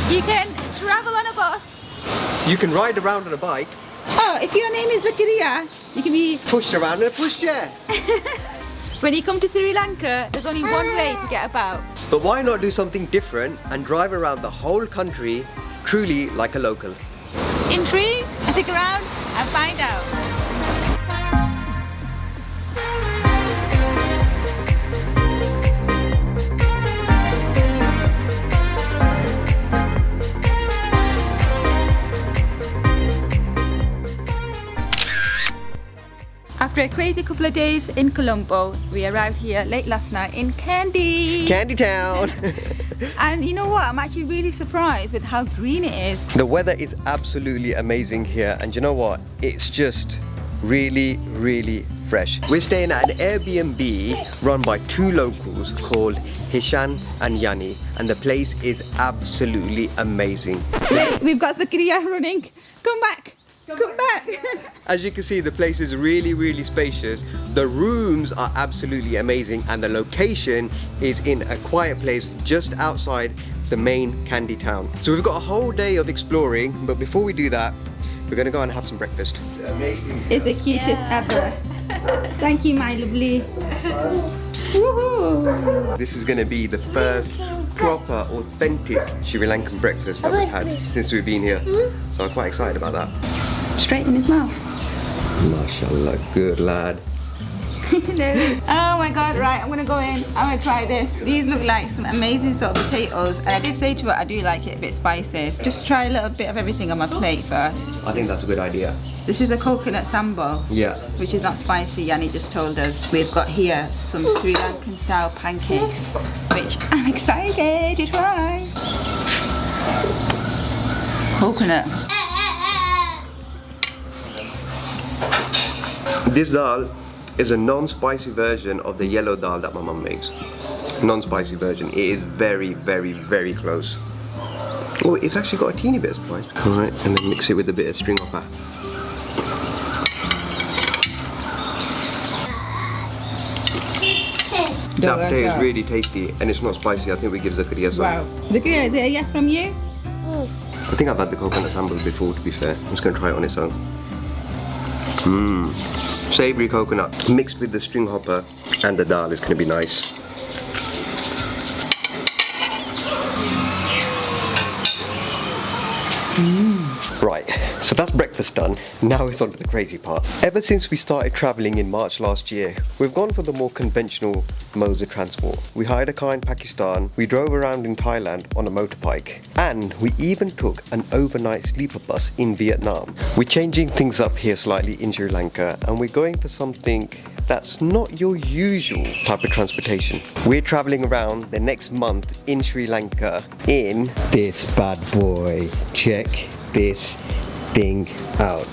You can travel on a bus. You can ride around on a bike. Oh, if your name is Zakariya, you can be Pushed around in a pushchair. When you come to Sri Lanka, there's only one way to get about. But why not do something different and drive around the whole country truly like a local? Intrigue? Stick around and find out. After a crazy couple of days in Colombo, we arrived here late last night in Kandy. Kandy Town. And you know what? I'm actually really surprised with how green it is. The weather is absolutely amazing here, and you know what? It's just really, really fresh. We're staying at an Airbnb run by two locals called Irfan and Yani, and the place is absolutely amazing. Wait, we've got Zakariya running. Come back. Come back. As you can see, the place is really, really spacious. The rooms are absolutely amazing, and the location is in a quiet place just outside the main Kandy town. So we've got a whole day of exploring, but before we do that, we're gonna go and have some breakfast. Amazing. It's the cutest ever. Thank you, my lovely. Woohoo! This is gonna be the first proper, authentic Sri Lankan breakfast that we've had since we've been here. So I'm quite excited about that. Straight in his mouth. Mashallah, good lad. Oh my god, right, I'm gonna go in. I'm gonna try this. These look like some amazing sort of potatoes. And I did say to her, I do like it a bit spicy. Just try a little bit of everything on my plate first. I think that's a good idea. This is a coconut sambal. Yeah. Which is not spicy, Yanni just told us. We've got here some Sri Lankan style pancakes, which I'm excited to try. Coconut. This dal is a non-spicy version of the yellow dal that my mum makes. Non-spicy version. It is very, very, very close. Oh, it's actually got a teeny bit of spice. Alright, and then mix it with a bit of string hopper. That potato is really tasty, and it's not spicy. I think we give Zakariya some. Wow. Zakariya, is it a yes from you? I think I've had the coconut sambal before, to be fair. I'm just going to try it on its own. Mmm. Savoury coconut mixed with the string hopper and the dal is going to be nice. Right, so that's breakfast done. Now it's on to the crazy part. Ever since we started travelling in March last year, we've gone for the more conventional modes of transport. We hired a car in Pakistan, we drove around in Thailand on a motorbike, and we even took an overnight sleeper bus in Vietnam. We're changing things up here slightly in Sri Lanka, and we're going for something that's not your usual type of transportation. We're traveling around the next month in Sri Lanka in this bad boy. Check this thing out.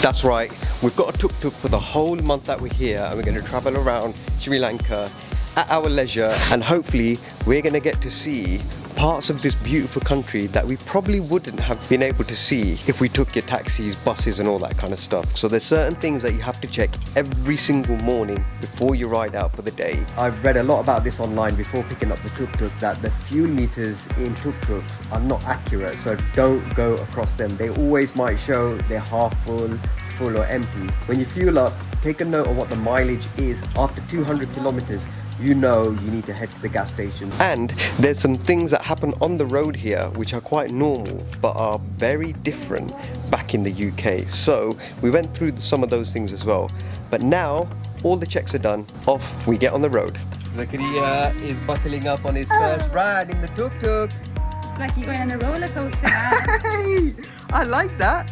That's right, we've got a tuk-tuk for the whole month that we're here, and we're going to travel around Sri Lanka at our leisure, and hopefully we're going to get to see parts of this beautiful country that we probably wouldn't have been able to see if we took your taxis, buses and all that kind of stuff. So there's certain things that you have to check every single morning before you ride out for the day. I've read a lot about this online before picking up the tuk-tuk, that the fuel meters in tuk-tuks are not accurate, so don't go across them. They always might show they're half full, full or empty. When you fuel up, take a note of what the mileage is. After 200 kilometers, you know you need to head to the gas station. And there's some things that happen on the road here which are quite normal but are very different back in the UK. So we went through some of those things as well. But now all the checks are done, off we get on the road. Zakariya is buckling up on his first ride in the tuk-tuk. It's like you're going on a roller coaster now. Hey, I like that.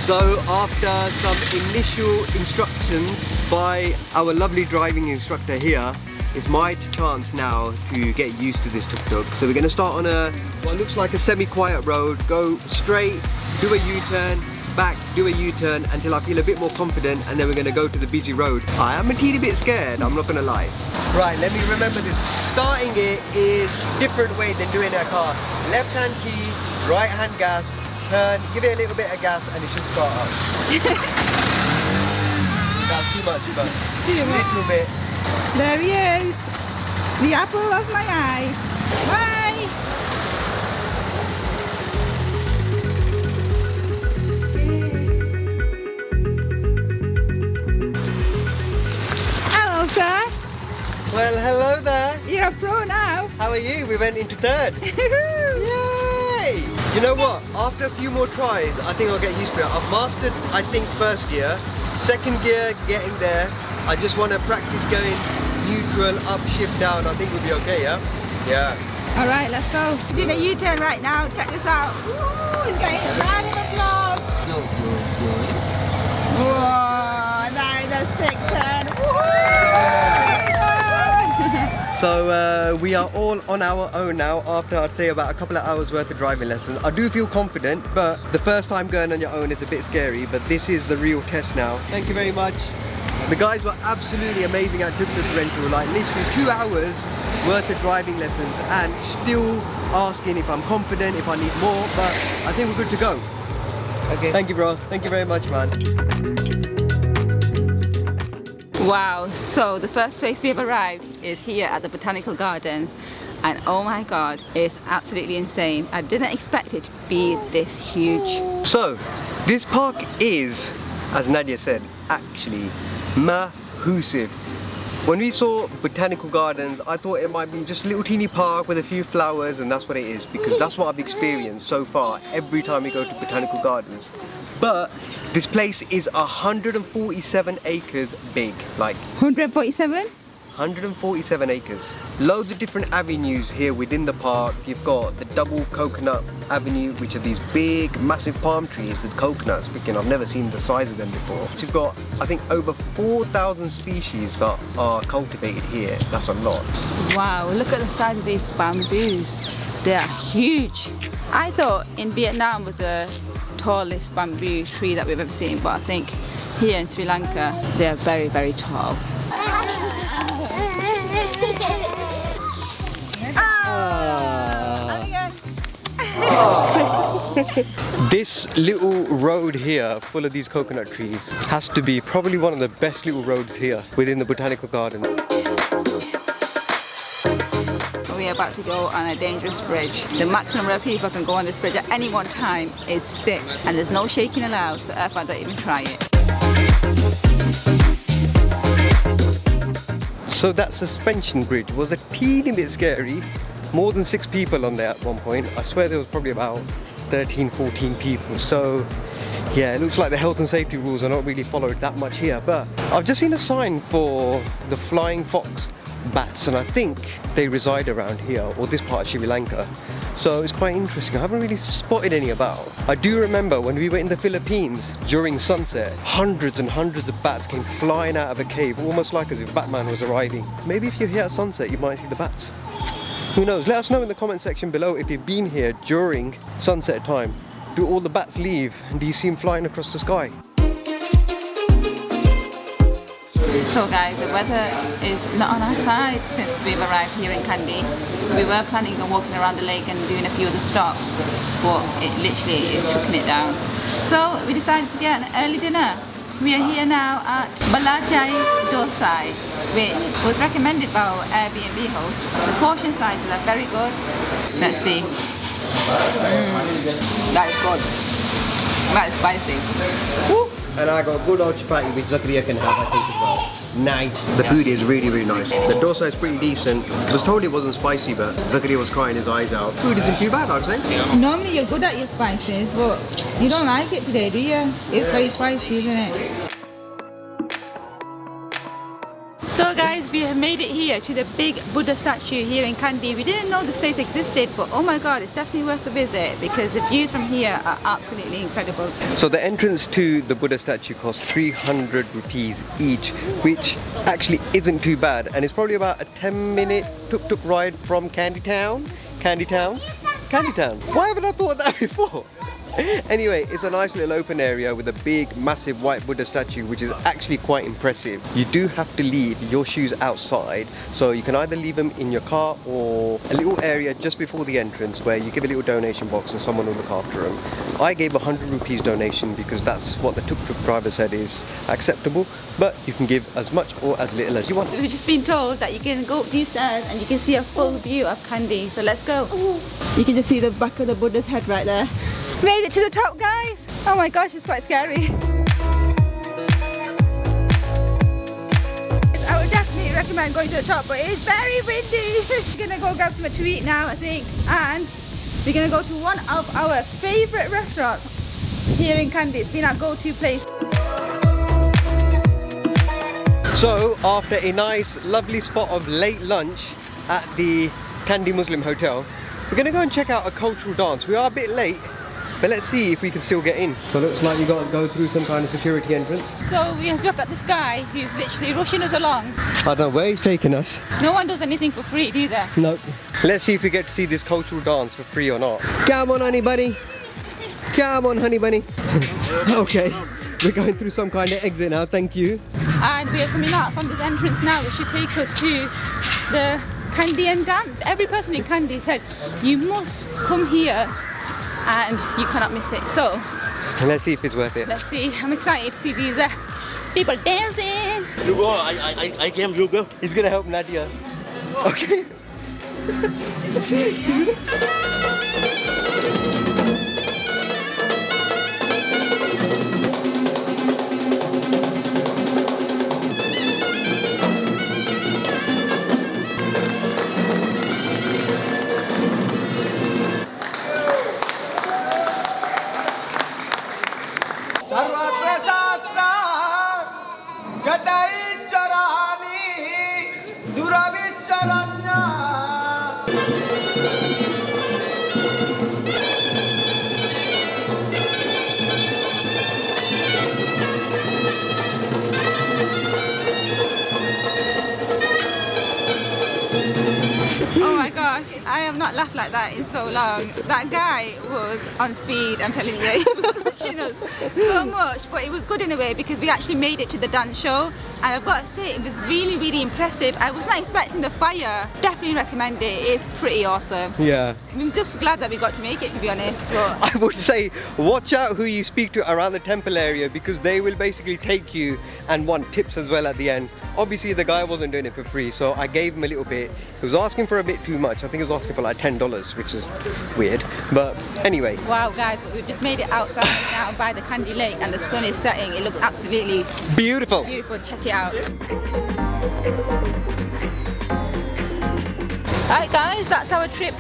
So after some initial instructions by our lovely driving instructor here, it's my chance now to get used to this tuk-tuk. So we're going to start on what looks like a semi-quiet road, go straight, do a U-turn, back, do a U-turn until I feel a bit more confident, and then we're going to go to the busy road. I am a teeny bit scared, I'm not going to lie. Right, let me remember this. Starting it is a different way than doing a car. Left hand key, right hand gas, turn, give it a little bit of gas and it should start up. That's too much, but a little bit. There he is, the apple of my eye. Bye. are you? We went into third. Yay! You know what? After a few more tries, I think I'll get used to it. I've mastered, I think, first gear. Second gear, getting there. I just want to practice going neutral, up, shift down. I think we'll be okay, yeah? Yeah. All right, let's go. He's doing a U-turn right now. Check this out. Woo, he's getting a round of applause. Slow. Whoa, that is a sick turn. So we are all on our own now after, I'd say, about a couple of hours worth of driving lessons. I do feel confident, but the first time going on your own is a bit scary, but this is the real test now. Thank you very much. The guys were absolutely amazing at Tuktuk rental, like literally 2 hours worth of driving lessons, and still asking if I'm confident, if I need more, but I think we're good to go. Okay. Thank you, bro. Thank you very much, man. Wow, so the first place we have arrived is here at the Botanical Gardens, and oh my god, it's absolutely insane. I didn't expect it to be this huge. So, this park is, as Nadia said, actually massive. When we saw Botanical Gardens, I thought it might be just a little teeny park with a few flowers, and that's what it is, because that's what I've experienced so far every time we go to Botanical Gardens. But this place is 147 acres big, like 147? 147 acres. Loads of different avenues here within the park. You've got the double coconut avenue, which are these big, massive palm trees with coconuts. Freaking, I've never seen the size of them before. You've got, I think, over 4,000 species that are cultivated here. That's a lot. Wow, look at the size of these bamboos. They are huge. I thought in Vietnam was the tallest bamboo tree that we've ever seen, but I think here in Sri Lanka, they are very, very tall. This little road here, full of these coconut trees, has to be probably one of the best little roads here within the Botanical Garden. We are about to go on a dangerous bridge. The maximum number of people can go on this bridge at any one time is 6, and there's no shaking allowed, so Irfan, don't even try it. So that suspension bridge was a teeny bit scary. More than 6 people on there at one point. I swear there was probably about 13, 14 people. So yeah, it looks like the health and safety rules are not really followed that much here. But I've just seen a sign for the flying fox bats, and I think they reside around here, or this part of Sri Lanka. So it's quite interesting. I haven't really spotted any about. I do remember when we were in the Philippines during sunset, hundreds and hundreds of bats came flying out of a cave, almost like as if Batman was arriving. Maybe if you're here at sunset, you might see the bats. Who knows? Let us know in the comment section below if you've been here during sunset time. Do all the bats leave, and do you see them flying across the sky? So guys, the weather is not on our side since we've arrived here in Kandy. We were planning on walking around the lake and doing a few of the stops, but it literally is chucking it down. So we decided to get an early dinner. We are here now at Balaji Dosa, which was recommended by our Airbnb host. The portion sizes are very good. Let's see. That is good. That is spicy. Woo. And I got good old chapati which Zakariya can have, I think, as well. Nice. The food is really, really nice. The dosa is pretty decent. I was told it wasn't spicy, but Zakariya was crying his eyes out. Food isn't too bad, I'd say. Normally you're good at your spices, but you don't like it today, do you? It's very spicy, isn't it? So guys, we have made it here to the big Buddha statue here in Kandy. We didn't know this place existed, but oh my god, it's definitely worth a visit because the views from here are absolutely incredible. So the entrance to the Buddha statue costs 300 rupees each, which actually isn't too bad, and it's probably about a 10-minute tuk-tuk ride from Kandy Town. Why haven't I thought of that before? Anyway, it's a nice little open area with a big, massive white Buddha statue, which is actually quite impressive. You do have to leave your shoes outside, so you can either leave them in your car or a little area just before the entrance where you give a little donation box and someone will look after them. I gave 100 rupees donation because that's what the tuk-tuk driver said is acceptable, but you can give as much or as little as you want. We've just been told that you can go up these stairs and you can see a full view of Kandy, so let's go. You can just see the back of the Buddha's head right there. Made it to the top, guys! Oh my gosh, it's quite scary. I would definitely recommend recommend going to the top, but it's very windy. We're gonna go grab something to eat now, I think, and we're gonna go to one of our favourite restaurants here in Kandy. It's been our go-to place. So after a nice lovely spot of late lunch at the Kandy Muslim Hotel, we're gonna go and check out a cultural dance. We are a bit late, but let's see if we can still get in. So it looks like you got to go through some kind of security entrance. So we have looked at this guy who's literally rushing us along. I don't know where he's taking us. No one does anything for free, do they? Nope. Let's see if we get to see this cultural dance for free or not. Come on, honey bunny. Come on, honey bunny. Okay, we're going through some kind of exit now, thank you. And we are coming out from this entrance now, which should take us to the Kandian dance. Every person in Kandy said, you must come here and you cannot miss it. So, let's see if it's worth it. Let's see, I'm excited to see these people dancing. You go, I came, you go. He's gonna help Nadia. Okay. Oh my gosh, I have not laughed like that in so long. That guy was on speed, I'm telling you. He was rushing us so much, but it was good in a way because we actually made it to the dance show, and I've got to say it was really, really impressive. I was not expecting the fire. Definitely recommend it. It's pretty awesome. Yeah. I'm just glad that we got to make it, to be honest. But I would say watch out who you speak to around the temple area, because they will basically take you and want tips as well at the end. Obviously the guy wasn't doing it for free, so I gave him a little bit. He was asking for a bit too much. I think he was asking for like $10, which is weird. But anyway. wow guys, we've just made it outside now by the Kandy Lake and the sun is setting. It looks absolutely beautiful. Beautiful, check it out. Alright guys, that's our trip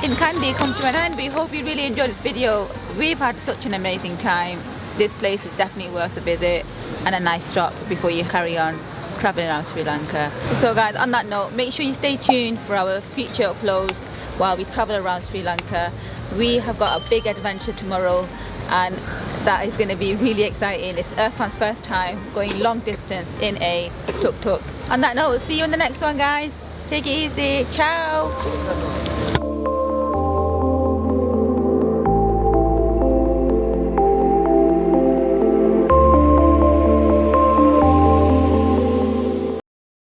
in Kandy come to an end. We hope you really enjoyed this video. We've had such an amazing time. This place is definitely worth a visit and a nice stop before you carry on traveling around Sri Lanka. So guys, on that note, make sure you stay tuned for our future uploads while we travel around Sri Lanka. We have got a big adventure tomorrow and that is going to be really exciting. It's Irfan's first time going long distance in a tuk-tuk. On that note, see you in the next one guys. Take it easy. Ciao.